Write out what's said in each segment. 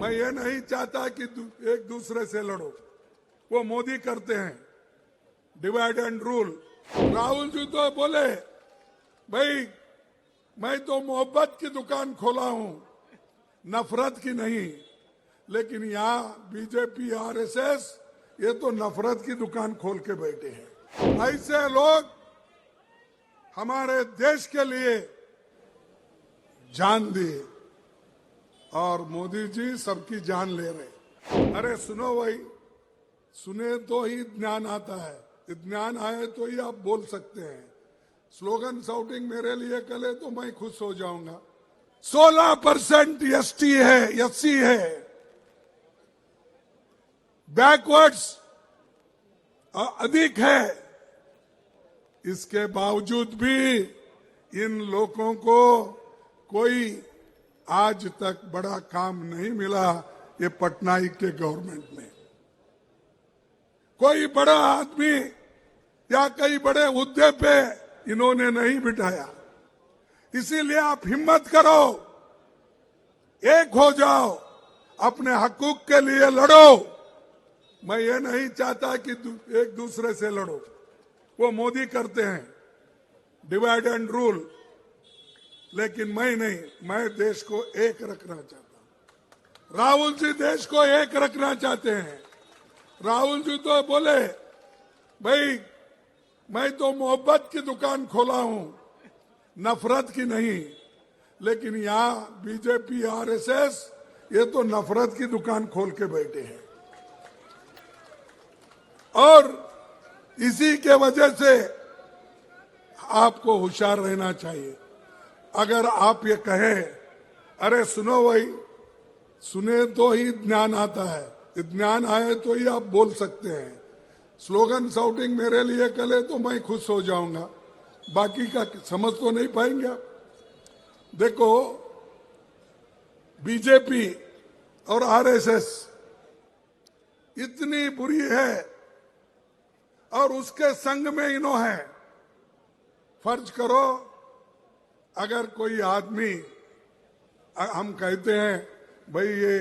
मैं ये नहीं चाहता कि एक दूसरे से लड़ो, वो मोदी करते हैं, divide and rule. Rahul ji तो बोले भाई मैं तो मोहब्बत की दुकान खोला हूं, नफरत की नहीं। लेकिन यहाँ बीजेपी आरएसएस ये तो नफरत की दुकान खोल के बैठे हैं। ऐसे लोग हमारे देश के लिए जान दिए और मोदी जी सबकी जान ले रहे। अरे सुनो भाई, सुने तो ही ज्ञान आता है, ज्ञान आए तो ही आप बोल सकते हैं। स्लोगन शाउटिंग मेरे लिए करे तो मैं खुश हो जाऊंगा। 16% एसटी है, एससी है, बैकवर्ड्स अधिक है। इसके बावजूद भी इन लोगों को कोई आज तक बड़ा काम नहीं मिला। ये पटनायक के गवर्नमेंट में कोई बड़ा आदमी या कई बड़े हुद्दे पे इन्होंने नहीं बिठाया। इसीलिए आप हिम्मत करो, एक हो जाओ, अपने हकूक के लिए लड़ो। मैं ये नहीं चाहता कि एक दूसरे से लड़ो, वो मोदी करते हैं, डिवाइड एंड रूल। लेकिन मैं नहीं, मैं देश को एक रखना चाहता हूं। राहुल जी देश को एक रखना चाहते हैं। राहुल जी तो बोले भाई मैं तो मोहब्बत की दुकान खोला हूं, नफरत की नहीं। लेकिन यहाँ बीजेपी आरएसएस ये तो नफरत की दुकान खोल के बैठे हैं। और इसी के वजह से आपको होशियार रहना चाहिए। अगर आप ये कहें अरे सुनो भाई, सुने तो ही ज्ञान आता है, ज्ञान आए तो ही आप बोल सकते हैं। स्लोगन शाउटिंग मेरे लिए करे तो मैं खुश हो जाऊंगा, बाकी का समझ तो नहीं पाएंगे आप। देखो बीजेपी और आरएसएस इतनी बुरी है और उसके संग में इन्हों है। फर्ज करो अगर कोई आदमी, हम कहते हैं भाई ये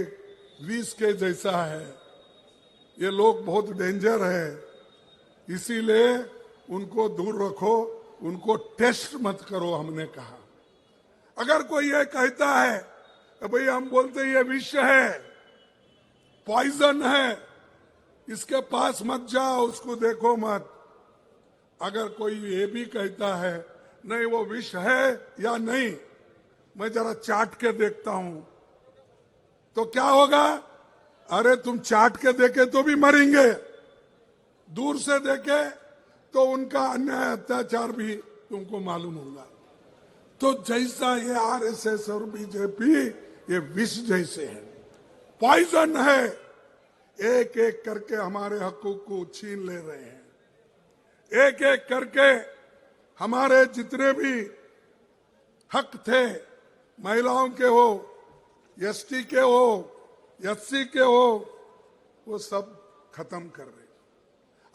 विष के जैसा है, ये लोग बहुत डेंजर है, इसीलिए उनको दूर रखो, उनको टेस्ट मत करो, हमने कहा। अगर कोई ये कहता है तो भाई हम बोलते ये विष है, पॉइजन है, इसके पास मत जाओ, उसको देखो मत। अगर कोई ये भी कहता है नहीं वो विष है या नहीं, मैं जरा चाट के देखता हूं, तो क्या होगा? अरे तुम चाट के देखे तो भी मरेंगे, दूर से देखे तो उनका अन्याय अत्याचार भी तुमको मालूम होगा। तो जैसा ये आरएसएस और बीजेपी ये विष जैसे है, पॉइजन है, एक एक करके हमारे हकूक को छीन ले रहे हैं। एक एक करके हमारे जितने भी हक थे, महिलाओं के हो, एसटी के हो, एससी के हो, वो सब खत्म कर रहे।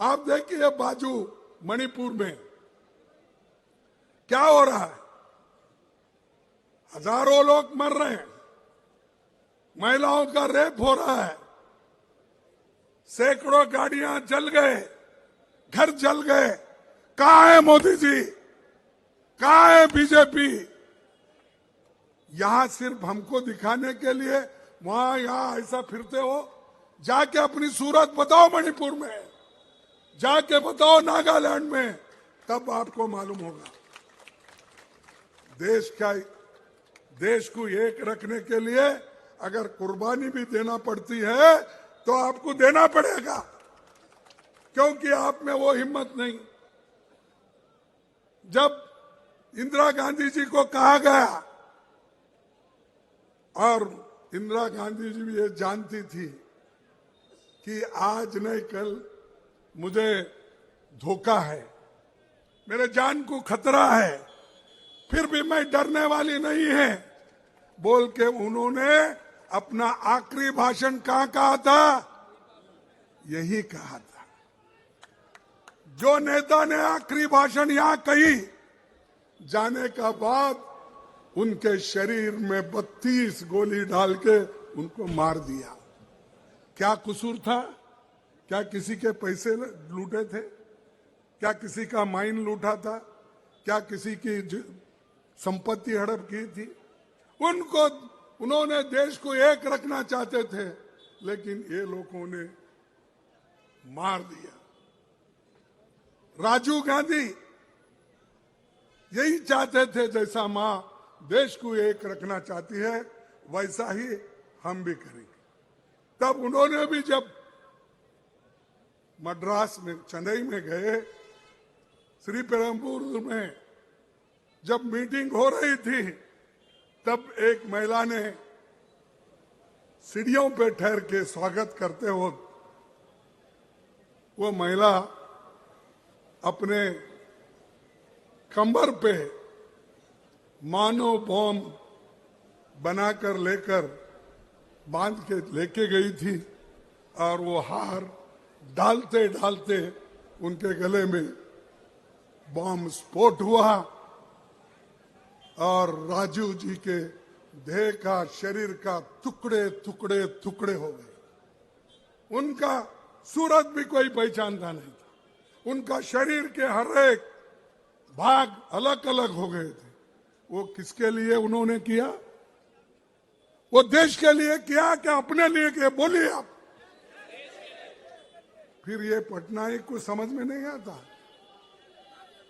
आप देखिए बाजू मणिपुर में क्या हो रहा है, हजारों लोग मर रहे हैं, महिलाओं का रेप हो रहा है, सैकड़ों गाड़ियां जल गए, घर जल गए। कहां है मोदी जी, कहां है बीजेपी? यहां सिर्फ हमको दिखाने के लिए वहां यहां ऐसा फिरते हो। जाके अपनी सूरत बताओ मणिपुर में, जाके बताओ नागालैंड में, तब आपको मालूम होगा। देश को एक रखने के लिए अगर कुर्बानी भी देना पड़ती है तो आपको देना पड़ेगा, क्योंकि आप में वो हिम्मत नहीं। जब इंदिरा गांधी जी को कहा गया, और इंदिरा गांधी जी भी ये जानती थी कि आज नहीं कल मुझे धोखा है, मेरे जान को खतरा है, फिर भी मैं डरने वाली नहीं है, बोल के उन्होंने अपना आखिरी भाषण कहाँ कहा था? यही कहा था। जो नेता ने आखिरी भाषण यहां कही, जाने का बाद उनके शरीर में 32 गोली डाल के उनको मार दिया। क्या कसूर था? क्या किसी के पैसे लूटे थे? क्या किसी का माइन लूटा था? क्या किसी की संपत्ति हड़प की थी? उन्होंने देश को एक रखना चाहते थे, लेकिन ये लोगों ने मार दिया। राजीव गांधी यही चाहते थे, जैसा मां देश को एक रखना चाहती है वैसा ही हम भी करेंगे। तब उन्होंने भी जब मद्रास में, चेन्नई में गए, श्रीपेरुम्बदूर में जब मीटिंग हो रही थी, तब एक महिला ने सीढ़ियों पे ठहर के स्वागत करते हो, वो महिला अपने कमर पे मानो बॉम्ब बनाकर लेकर बांध के लेके गई थी, और वो हार डालते डालते उनके गले में बॉम्ब स्फोट हुआ और राजीव जी के देह का, शरीर का टुकड़े टुकड़े टुकड़े हो गए। उनका सूरत भी कोई पहचानता नहीं था। उनका शरीर के हर एक भाग अलग अलग हो गए थे। वो किसके लिए उन्होंने किया? वो देश के लिए किया कि अपने लिए किया? बोलिए आप। फिर ये पटनायक को समझ में नहीं आता,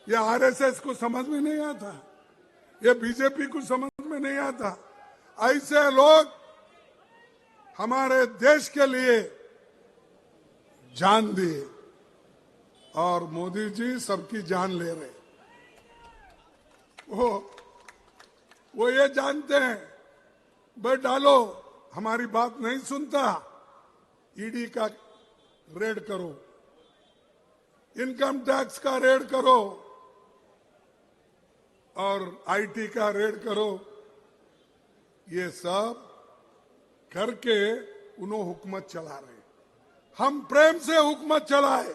ये आरएसएस को समझ में नहीं आता, ये बीजेपी को समझ में नहीं आता। ऐसे लोग हमारे देश के लिए जान दिए, और मोदी जी सबकी जान ले रहे। वो ये जानते हैं, भाई डालो, हमारी बात नहीं सुनता, ईडी का रेड करो, इनकम टैक्स का रेड करो, और आईटी का रेड करो। ये सब करके उन्होंने हुकूमत चला रहे। हम प्रेम से हुकूमत चलाए।